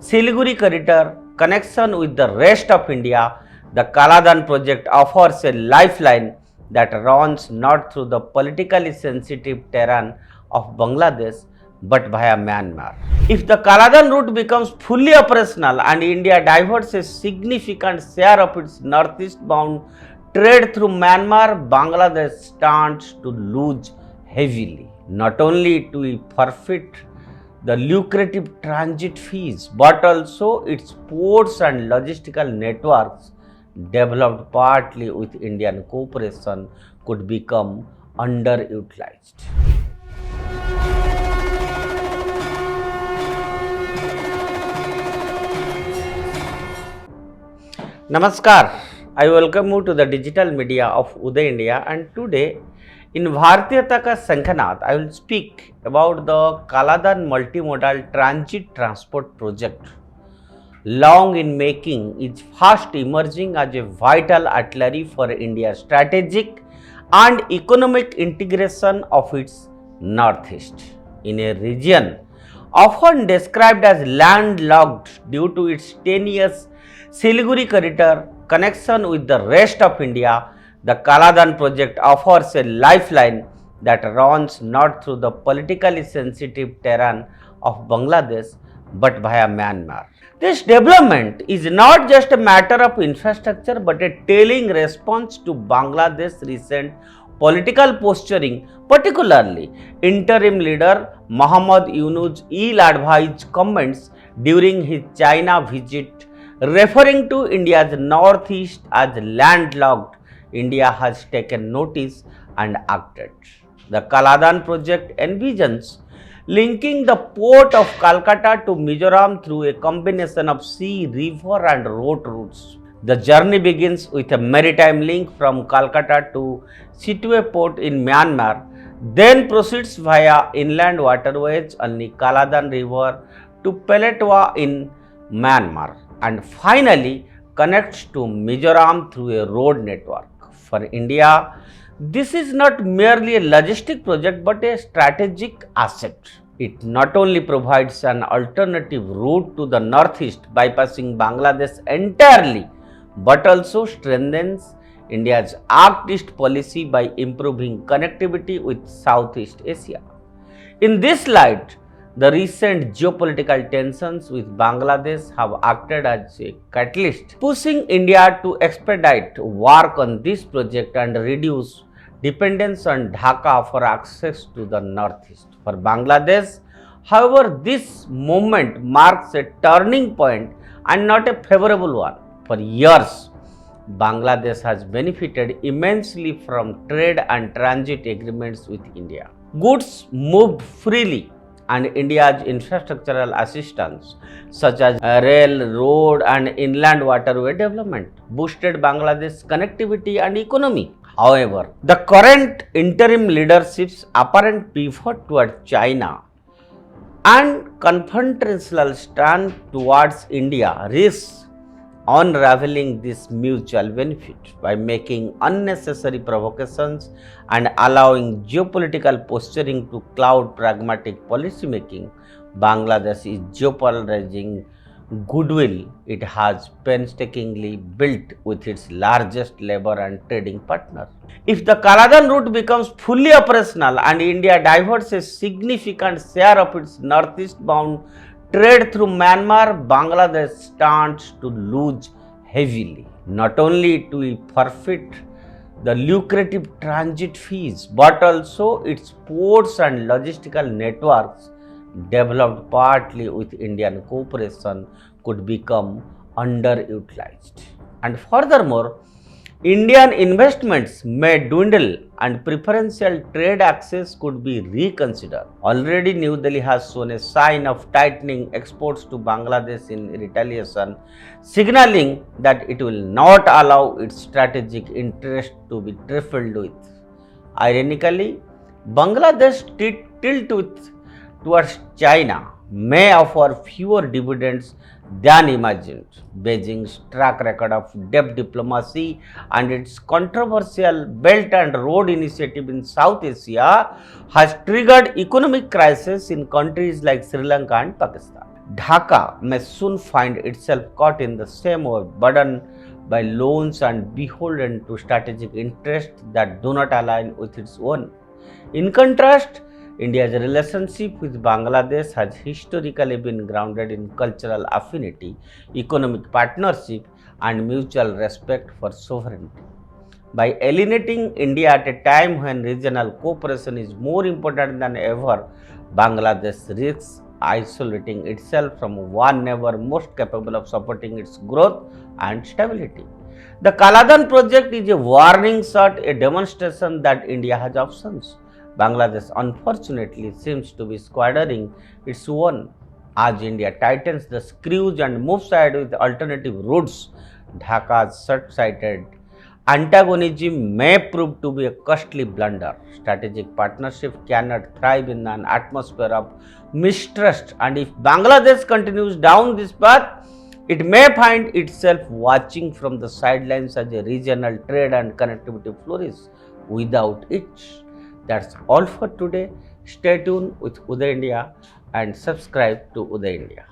Siliguri Corridor connection with the rest of India, the Kaladan project offers a lifeline that runs not through the politically sensitive terrain of Bangladesh but via Myanmar. If the Kaladan route becomes fully operational and India diverts a significant share of its northeast bound trade through Myanmar, Bangladesh stands to lose heavily. Not only it will forfeit the lucrative transit fees, but also its ports and logistical networks developed partly with Indian cooperation could become underutilized. Namaskar, I welcome you to the digital media of Uday India, and today in Bhartiyata Ka Sankhanath I will speak about the Kaladan Multi-Modal Transit Transport Project. Long in making, is fast emerging as a vital artery for India's strategic and economic integration of its northeast. In a region often described as landlocked due to its tenuous Siliguri Corridor connection with the rest of India, the Kaladan project offers a lifeline that runs not through the politically sensitive terrain of Bangladesh but via Myanmar. This development is not just a matter of infrastructure but a telling response to Bangladesh's recent political posturing, particularly Interim Leader Muhammad Yunus' ill-advised comments during his China visit. Referring to India's northeast as landlocked, India has taken notice and acted. The Kaladan project envisions linking the port of Calcutta to Mizoram through a combination of sea, river and road routes. The journey begins with a maritime link from Calcutta to Siliguri port in Myanmar, then proceeds via inland waterways on the Kaladan river to Peletwa in Myanmar, and finally connects to Mizoram through a road network. For India, this is not merely a logistic project but a strategic asset. It not only provides an alternative route to the northeast bypassing Bangladesh entirely, but also strengthens India's Act East policy by improving connectivity with Southeast Asia. In this light, the recent geopolitical tensions with Bangladesh have acted as a catalyst, pushing India to expedite work on this project and reduce dependence on Dhaka for access to the northeast. For Bangladesh, however, this movement marks a turning point and not a favorable one. For years, Bangladesh has benefited immensely from trade and transit agreements with India. Goods moved freely, and India's infrastructural assistance such as rail, road and inland waterway development boosted Bangladesh's connectivity and economy. However, the current interim leadership's apparent pivot toward China and confrontational stand towards India risks unraveling this mutual benefit by making unnecessary provocations and allowing geopolitical posturing to cloud pragmatic policy making. Bangladesh is jeopardizing goodwill it has painstakingly built with its largest labor and trading partner. If the Kaladan route becomes fully operational and India diverts a significant share of its northeast bound trade through Myanmar, Bangladesh stands to lose heavily. Not only it will forfeit the lucrative transit fees, but also its ports and logistical networks developed partly with Indian cooperation could become underutilized. And furthermore, Indian investments may dwindle and preferential trade access could be reconsidered. Already New Delhi has shown a sign of tightening exports to Bangladesh in retaliation, signaling that it will not allow its strategic interest to be trifled with. Ironically, Bangladesh's tilt towards China may offer fewer dividends than imagined. Beijing's track record of depth diplomacy and its controversial Belt and Road initiative in South Asia has triggered economic crisis in countries like Sri Lanka and Pakistan. Dhaka may soon find itself caught in the same web, burdened by loans and beholden to strategic interests that do not align with its own. In contrast, India's relationship with Bangladesh has historically been grounded in cultural affinity, economic partnership, and mutual respect for sovereignty. By alienating India at a time when regional cooperation is more important than ever, Bangladesh risks isolating itself from one neighbor most capable of supporting its growth and stability. The Kaladan project is a warning shot, a demonstration that India has options. Bangladesh unfortunately seems to be squandering its own. As India tightens the screws and moves ahead with alternative routes, Dhaka's short-sighted antagonism may prove to be a costly blunder. Strategic partnership cannot thrive in an atmosphere of mistrust, and if Bangladesh continues down this path, it may find itself watching from the sidelines as a regional trade and connectivity flourish without it. That's all for today. Stay tuned with Uday India and subscribe to Uday India.